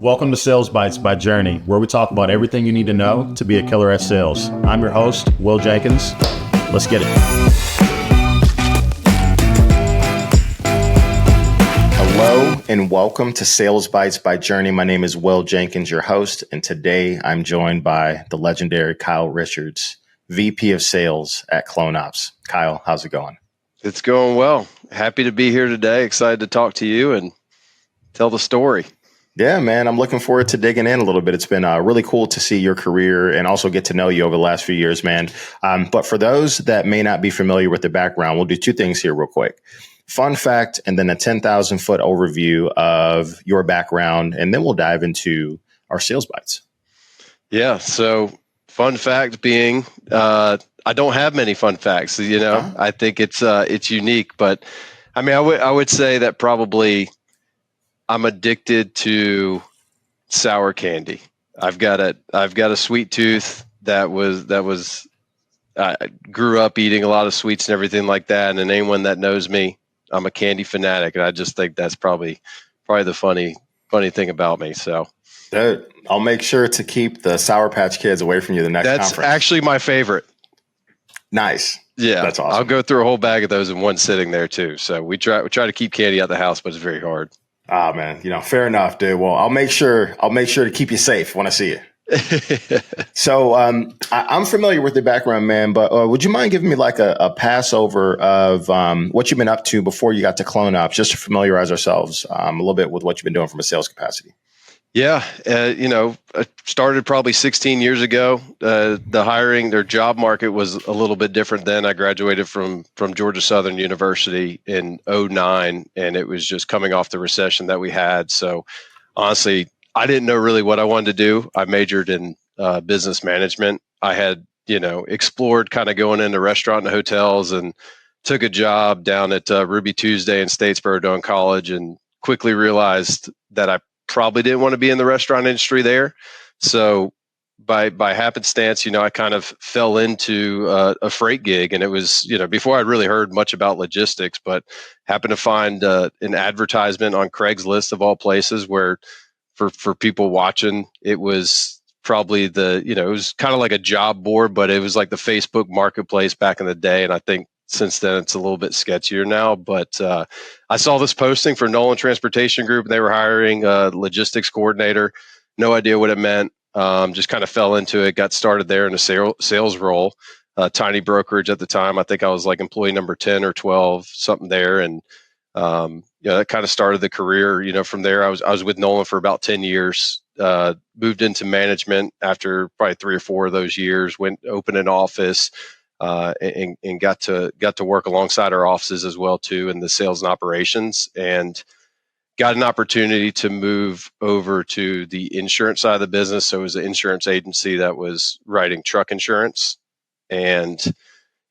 Welcome to Sales Bites by Journey, where we talk about everything you need to know to be a killer at sales. I'm your host, Will Jenkins. Let's get it. Hello and welcome to Sales Bites by Journey. My name is Will Jenkins, your host, and today I'm joined by the legendary Kyle Richards, VP of Sales at CloneOps. Kyle, how's it going? It's going well. Happy to be here today. Excited to talk to you and tell the story. Yeah, man, I'm looking forward to digging in a little bit. It's been really cool to see your career and also get to know you over the last few years, man. But for those that may not be familiar with the background, we'll do two things here real quick. Fun fact, and then a 10,000 foot overview of your background. And then we'll dive into our sales bites. Yeah. So fun fact being, I don't have many fun facts. I think it's unique, but I mean, I would say that probably I'm addicted to sour candy. I've got a sweet tooth that was I grew up eating a lot of sweets and everything like that. And anyone that knows me, I'm a candy fanatic, and I just think that's probably the funny thing about me. So, Dude, I'll make sure to keep the Sour Patch Kids away from you the next conference. That's actually my favorite. Nice. Yeah, that's awesome. I'll go through a whole bag of those in one sitting there too. So we try to keep candy out the house, but it's very hard. Ah, man, fair enough, dude. Well, I'll make sure to keep you safe when I see you. So I'm familiar with the background, man, but would you mind giving me like a pass over of what you've been up to before you got to CloneOps, just to familiarize ourselves a little bit with what you've been doing from a sales capacity? Yeah. I started probably 16 years ago. Their job market was a little bit different then. I graduated from Georgia Southern University in 2009, and it was just coming off the recession that we had. So honestly, I didn't know really what I wanted to do. I majored in business management. I had, explored kind of going into restaurant and hotels, and took a job down at Ruby Tuesday in Statesboro during college, and quickly realized that I probably didn't want to be in the restaurant industry there. So by happenstance, I kind of fell into a freight gig, and it was, before I'd really heard much about logistics, but happened to find an advertisement on Craigslist of all places, where for people watching, it was probably it was kind of like a job board, but it was like the Facebook marketplace back in the day. And I think since then it's a little bit sketchier now, but I saw this posting for Nolan Transportation Group, and they were hiring a logistics coordinator. No idea what it meant. Just kind of fell into it, got started there in a sales role, tiny brokerage at the time. I think I was like employee number 10 or 12, something there. And that kind of started the career. From there, I was with Nolan for about 10 years, moved into management after probably 3 or 4 of those years, opened an office, and got to work alongside our offices as well too, in the sales and operations, and got an opportunity to move over to the insurance side of the business. So it was an insurance agency that was writing truck insurance, and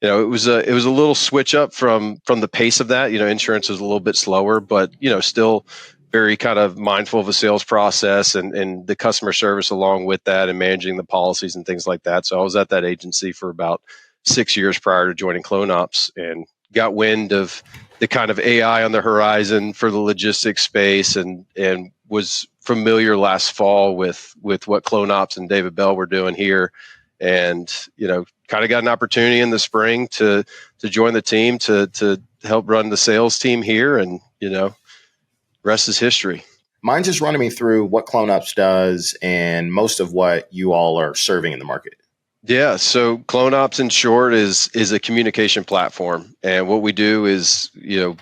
it was a little switch up from the pace of that. Insurance was a little bit slower, but still very kind of mindful of a sales process and the customer service along with that, and managing the policies and things like that. So I was at that agency for about 6 years prior to joining CloneOps, and got wind of the kind of AI on the horizon for the logistics space, and was familiar last fall with what CloneOps and David Bell were doing here, and kind of got an opportunity in the spring to join the team to help run the sales team here, and rest is history. Mind just running me through what CloneOps does and most of what you all are serving in the market. Yeah, so CloneOps in short is a communication platform, and what we do is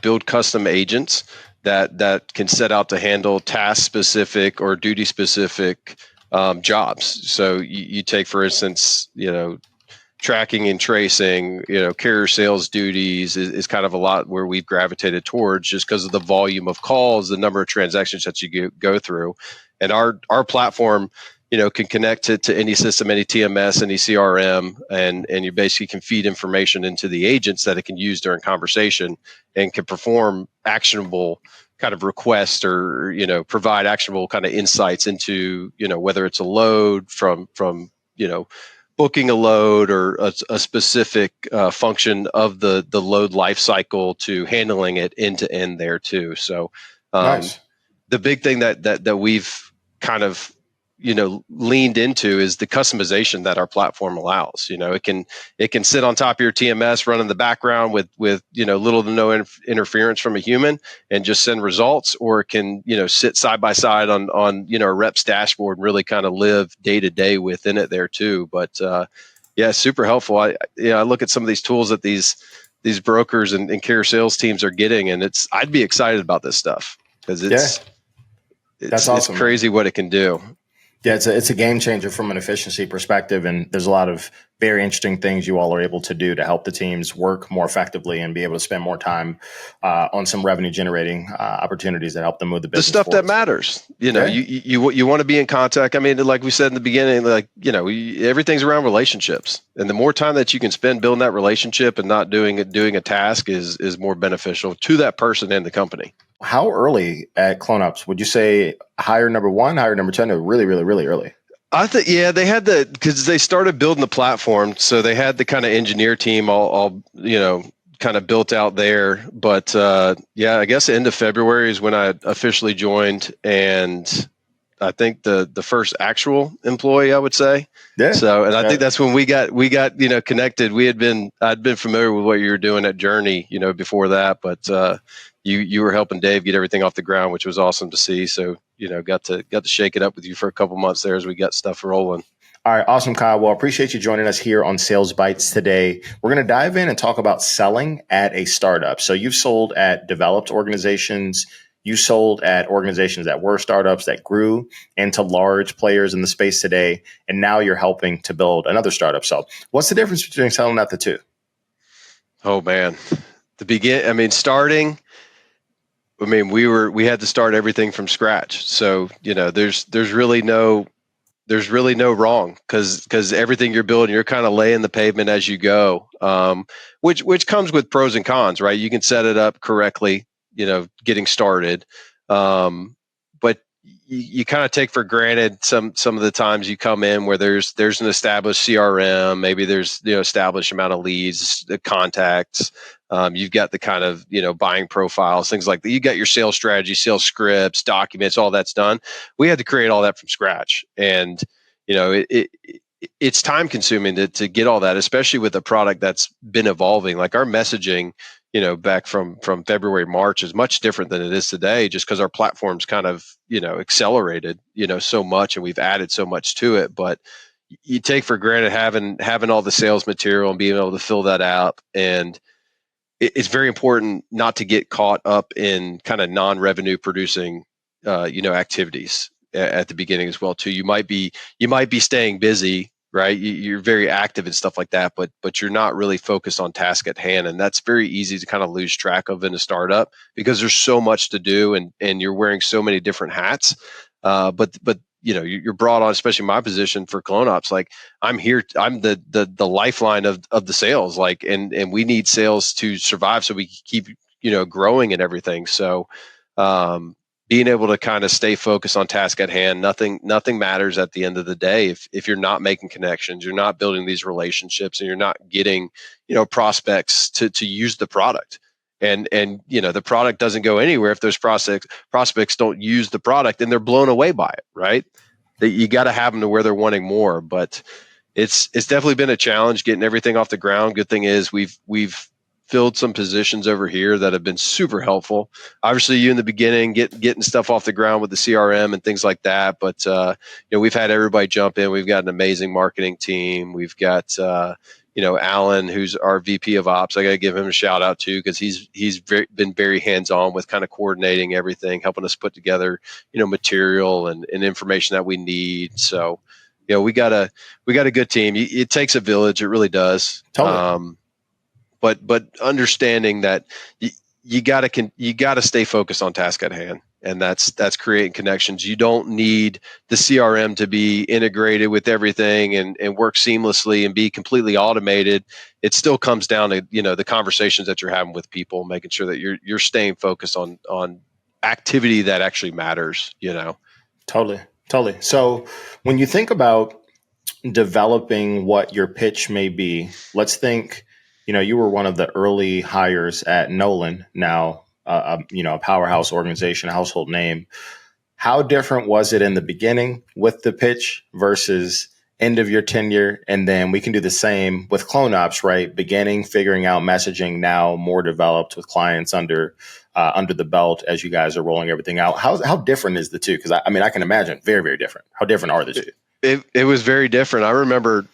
build custom agents that can set out to handle task specific or duty specific jobs. So you take, for instance, tracking and tracing, carrier sales duties is kind of a lot where we've gravitated towards, just because of the volume of calls, the number of transactions that you go through, and our platform can connect to any system, any TMS, any CRM, and you basically can feed information into the agents that it can use during conversation, and can perform actionable kind of requests, or provide actionable kind of insights into whether it's a load from booking a load, or a specific function of the load life cycle, to handling it end to end there too. So nice. The big thing that we've kind of leaned into is the customization that our platform allows. It can sit on top of your TMS, run in the background with little to no interference from a human, and just send results, or it can sit side by side on a rep's dashboard and really kind of live day to day within it there too. But yeah, super helpful. I look at some of these tools that these brokers and carrier sales teams are getting, and I'd be excited about this stuff because That's awesome, it's crazy, man, what it can do. Yeah, it's a game changer from an efficiency perspective, and there's a lot of very interesting things you all are able to do to help the teams work more effectively and be able to spend more time on some revenue generating opportunities that help them move the business. The stuff that matters, you want to be in contact. I mean, like we said in the beginning, everything's around relationships, and the more time that you can spend building that relationship and not doing a task is more beneficial to that person and the company. How early at CloneOps would you say hire number 1, hire number 10, or really, really, really early? I think, yeah, they had because they started building the platform, so they had the kind of engineer team all kind of built out there. But yeah, I guess the end of February is when I officially joined, and I think the first actual employee, I would say. Yeah. So, and I think that's when we got connected. I'd been familiar with what you were doing at Journey, before that, but you were helping Dave get everything off the ground, which was awesome to see. So, got to shake it up with you for a couple months there as we got stuff rolling. All right. Awesome, Kyle. Well, I appreciate you joining us here on Sales Bites today. We're going to dive in and talk about selling at a startup. So you've sold at developed organizations. You sold at organizations that were startups that grew into large players in the space today. And now you're helping to build another startup. So what's the difference between selling at the two? Oh, man. Starting, we had to start everything from scratch. So, there's really no wrong because everything you're building, you're kind of laying the pavement as you go, which comes with pros and cons, right? You can set it up correctly, getting started. But you kind of take for granted some of the times you come in where there's an established CRM, maybe there's established amount of leads, the contacts. You've got the kind of buying profiles, things like that. You got your sales strategy, sales scripts, documents, all that's done. We had to create all that from scratch, and it's time consuming to get all that, especially with a product that's been evolving. Like our messaging, back from February, March is much different than it is today, just because our platform's kind of accelerated so much, and we've added so much to it. But you take for granted having all the sales material and being able to fill that out, and it's very important not to get caught up in kind of non-revenue producing activities at the beginning as well too. You might be staying busy, right? You're very active and stuff like that, but you're not really focused on task at hand, and that's very easy to kind of lose track of in a startup because there's so much to do, and you're wearing so many different hats. But you're brought on, especially my position for CloneOps. Like I'm here, I'm the lifeline of the sales, like, and we need sales to survive so we can keep, growing and everything. So, being able to kind of stay focused on task at hand, nothing matters at the end of the day. If you're not making connections, you're not building these relationships, and you're not getting, prospects to use the product. And the product doesn't go anywhere if those prospects don't use the product and they're blown away by it, right? That you got to have them to where they're wanting more. But it's definitely been a challenge getting everything off the ground. Good thing is we've filled some positions over here that have been super helpful. Obviously, you in the beginning getting stuff off the ground with the CRM and things like that. But we've had everybody jump in. We've got an amazing marketing team. We've got Alan, who's our VP of Ops. I got to give him a shout out too, because he's been very hands on with kind of coordinating everything, helping us put together material and information that we need. So we got a good team. It takes a village. It really does. Totally. But understanding that you got to stay focused on task at hand. And that's creating connections. You don't need the CRM to be integrated with everything and work seamlessly and be completely automated. It still comes down to the conversations that you're having with people, making sure that you're staying focused on activity that actually matters. Totally. So when you think about developing what your pitch may be, let's think, you were one of the early hires at Nolan. Now, a powerhouse organization, a household name. How different was it in the beginning with the pitch versus end of your tenure? And then we can do the same with CloneOps, right? Beginning, figuring out messaging, now more developed with clients under the belt as you guys are rolling everything out. How different is the two? Because I mean, I can imagine very, very different. How different are the two? It was very different. I remember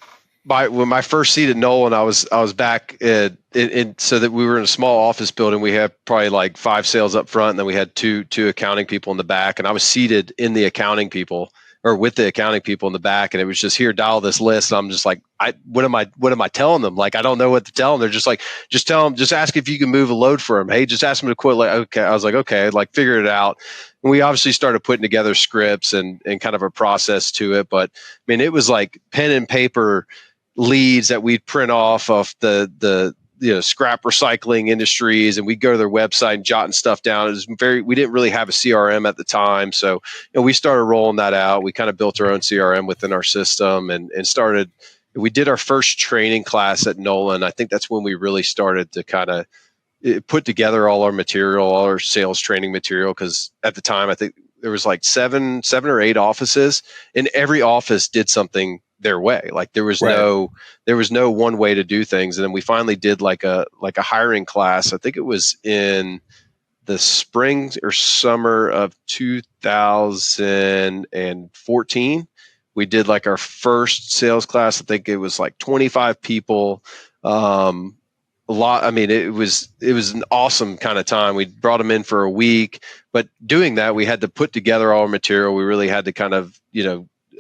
when my first seat at Nolan, I was back so that we were in a small office building. We had probably like 5 sales up front, and then we had two accounting people in the back. And I was seated in the accounting people, or with the accounting people in the back, and it was just, here, dial this list. And I'm just like, what am I telling them? Like, I don't know what to tell them. They're just like, just tell them, just ask if you can move a load for them. Hey, just ask them to quit. Like, okay. I was like, okay, like, figure it out. And we obviously started putting together scripts and kind of a process to it. But I mean, it was like pen and paper leads that we'd print off of the scrap recycling industries, and we'd go to their website and jotting stuff down. It was we didn't really have a CRM at the time. So, we started rolling that out. We kind of built our own CRM within our system and started, we did our first training class at Nolan. I think that's when we really started to kind of put together all our material, all our sales training material. Cause at the time, I think there was like seven or 8 offices, and every office did something their way. Like there was no one way to do things. And then we finally did like a hiring class. I think it was in the spring or summer of 2014. We did like our first sales class. I think it was like 25 people. A lot. I mean, it was an awesome kind of time. We brought them in for a week, but doing that, we had to put together all our material. We really had to kind of,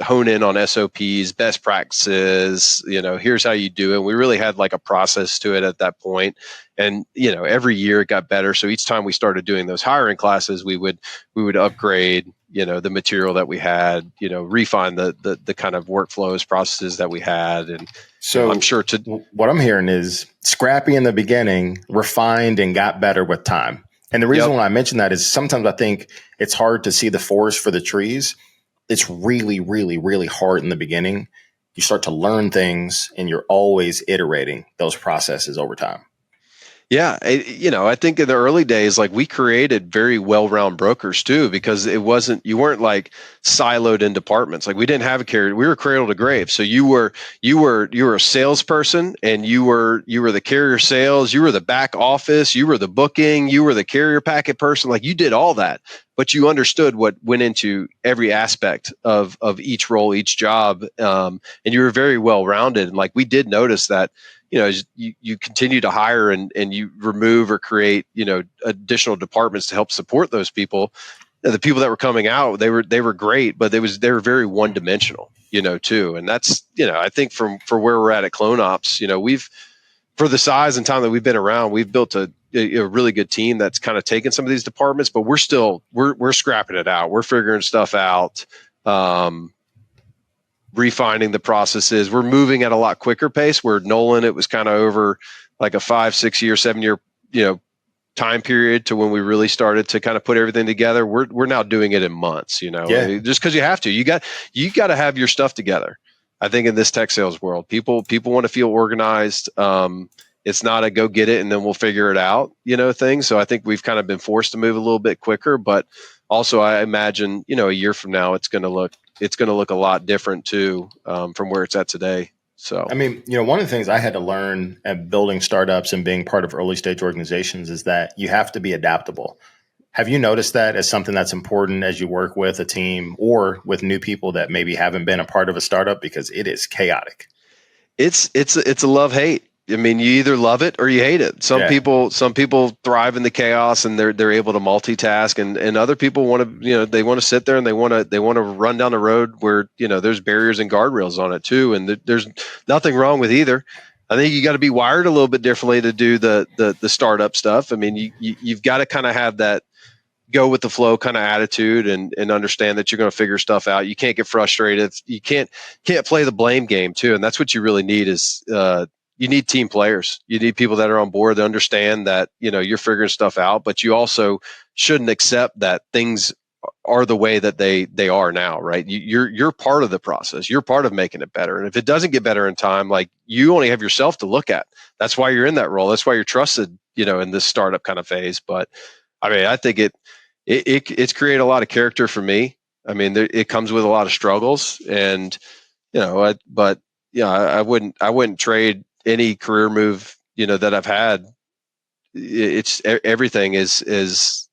hone in on SOPs, best practices, here's how you do it. We really had like a process to it at that point. And, every year it got better. So each time we started doing those hiring classes, we would upgrade, the material that we had, refine the kind of workflows, processes that we had. And so I'm sure what I'm hearing is scrappy in the beginning, refined and got better with time. And the reason why I mention that is sometimes I think it's hard to see the forest for the trees. It's really, really, really hard in the beginning. You start to learn things and you're always iterating those processes over time. Yeah. I think in the early days, like we created very well-rounded brokers too, because you weren't like siloed in departments. Like we didn't have a carrier. We were cradle to grave. So you were a salesperson, and you were the carrier sales, you were the back office, you were the booking, you were the carrier packet person. Like you did all that, but you understood what went into every aspect of each role, each job. And you were very well-rounded. And like, we did notice that, as you continue to hire and you remove or create, additional departments to help support those people. The people that were coming out, they were great, but they were very one dimensional, too. And that's, I think for where we're at CloneOps, we've, for the size and time that we've been around, we've built a really good team that's kind of taken some of these departments, but we're scrapping it out. We're figuring stuff out. Refining the processes. We're moving at a lot quicker pace, where Nolan, it was kind of over like a 5, 6 year, 7 year, time period to when we really started to kind of put everything together. We're now doing it in months, just because you have to. You got to have your stuff together. I think in this tech sales world, people want to feel organized. It's not a go get it and then we'll figure it out, thing. So I think we've kind of been forced to move a little bit quicker, but also I imagine, a year from now, it's going to look a lot different too, from where it's at today. So, I mean, one of the things I had to learn at building startups and being part of early stage organizations is that you have to be adaptable. Have you noticed that as something that's important as you work with a team or with new people that maybe haven't been a part of a startup, because it is chaotic? It's a love-hate. I mean, you either love it or you hate it. Some people thrive in the chaos and they're able to multitask, and other people want to, they want to sit there and they want to run down the road where, there's barriers and guardrails on it too. And there's nothing wrong with either. I think you got to be wired a little bit differently to do the startup stuff. I mean, you've got to kind of have that go with the flow kind of attitude and understand that you're going to figure stuff out. You can't get frustrated. You can't play the blame game too. And that's what you really need is, you need team players. You need people that are on board that understand that, you're figuring stuff out, but you also shouldn't accept that things are the way that they are now, right? You're part of the process. You're part of making it better. And if it doesn't get better in time, like, you only have yourself to look at. That's why you're in that role. That's why you're trusted, in this startup kind of phase. But I mean, I think it's created a lot of character for me. I mean, it comes with a lot of struggles, and I wouldn't trade any career move that I've had. It's everything is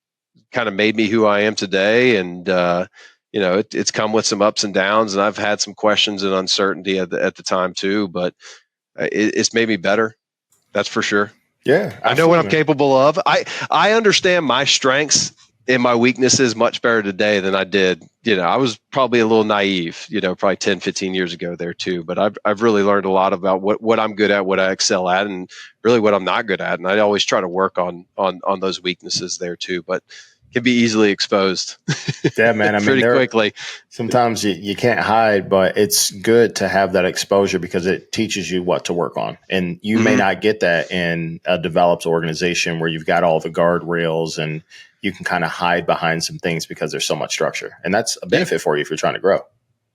kind of made me who I am today, and it's come with some ups and downs, and I've had some questions and uncertainty at the time too, but it's made me better. That's for sure. Yeah, I know what I'm capable of. I understand my strengths and my weaknesses much better today than I did. I was probably a little naive, probably 10, 15 years ago there too, but I've really learned a lot about what I'm good at, what I excel at, and really what I'm not good at. And I always try to work on those weaknesses there too, but can be easily exposed. Yeah, man. I mean, pretty quickly. Sometimes you can't hide, but it's good to have that exposure because it teaches you what to work on. And you may not get that in a developed organization where you've got all the guardrails and you can kind of hide behind some things because there's so much structure. And that's a benefit for you if you're trying to grow.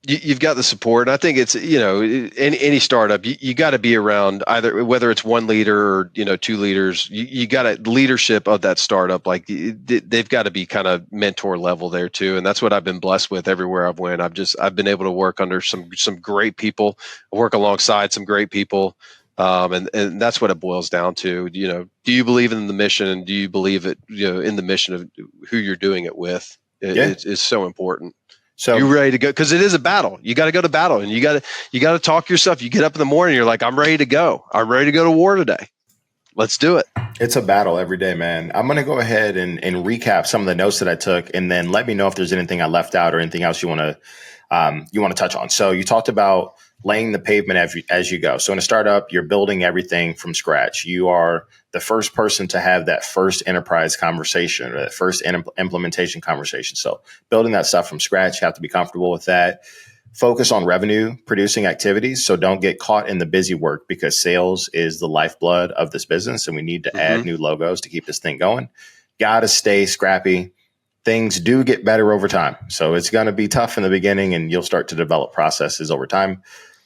You've got the support. I think it's, any startup, you got to be around either, whether it's one leader or, two leaders, you got a leadership of that startup. Like they've got to be kind of mentor level there too. And that's what I've been blessed with everywhere I've went. I've been able to work under some great people, work alongside some great people. And that's what it boils down to. Do you believe in the mission, and do you believe it, in the mission of who you're doing it with? It's so important. So you're ready to go, because it is a battle. You got to go to battle, and you got to talk yourself. You get up in the morning, you're like, I'm ready to go. I'm ready to go to war today. Let's do it. It's a battle every day, man. I'm going to go ahead and recap some of the notes that I took, and then let me know if there's anything I left out or anything else you want to touch on. So you talked about laying the pavement as you go. So in a startup, you're building everything from scratch. You are the first person to have that first enterprise conversation or that first implementation conversation. So building that stuff from scratch, you have to be comfortable with that. Focus on revenue producing activities. So don't get caught in the busy work, because sales is the lifeblood of this business, and we need to add new logos to keep this thing going. Got to stay scrappy. Things do get better over time. So it's going to be tough in the beginning, and you'll start to develop processes over time.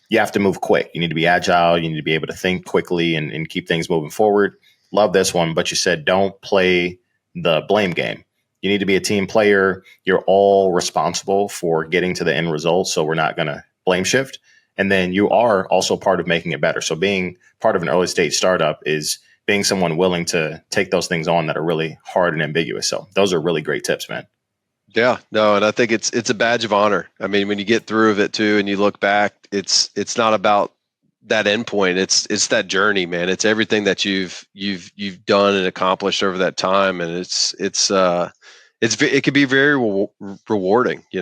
You have to move quick. You need to be agile. You need to be able to think quickly and keep things moving forward. Love this one, but you said don't play the blame game. You need to be a team player. You're all responsible for getting to the end result, so we're not going to blame shift. And then you are also part of making it better. So being part of an early stage startup is being someone willing to take those things on that are really hard and ambiguous. So those are really great tips, man. Yeah, no, and I think it's a badge of honor. I mean, when you get through it too, and you look back, it's not about that endpoint. It's that journey, man. It's everything that you've done and accomplished over that time, and it can be very rewarding. Be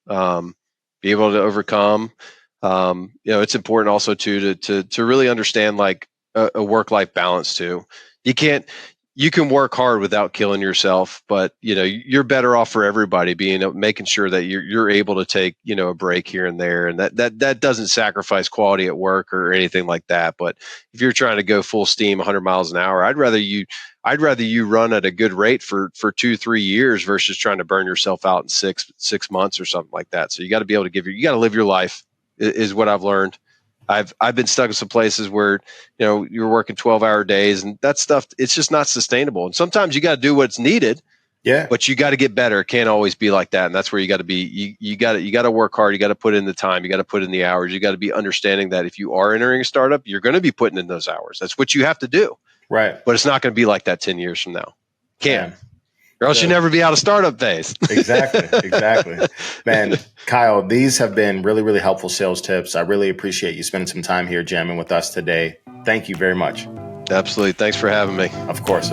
able to overcome. It's important also too to really understand like a work-life balance too. You can work hard without killing yourself, but you're better off for everybody making sure that you're able to take a break here and there, and that doesn't sacrifice quality at work or anything like that. But if you're trying to go full steam 100 miles an hour, I'd rather you run at a good rate for 2-3 years versus trying to burn yourself out in six months or something like that. So you got to be able to you got to live your life is what I've learned. I've been stuck in some places where you're working 12-hour days, and that stuff, it's just not sustainable. And sometimes you got to do what's needed. Yeah. But you got to get better. It can't always be like that. And that's where you got to be. You got to work hard. You got to put in the time. You got to put in the hours. You got to be understanding that if you are entering a startup, you're going to be putting in those hours. That's what you have to do. Right. But it's not going to be like that 10 years from now. Can't. Or else you'll never be out of startup phase. Exactly. Man, Kyle, these have been really, really helpful sales tips. I really appreciate you spending some time here jamming with us today. Thank you very much. Absolutely. Thanks for having me. Of course.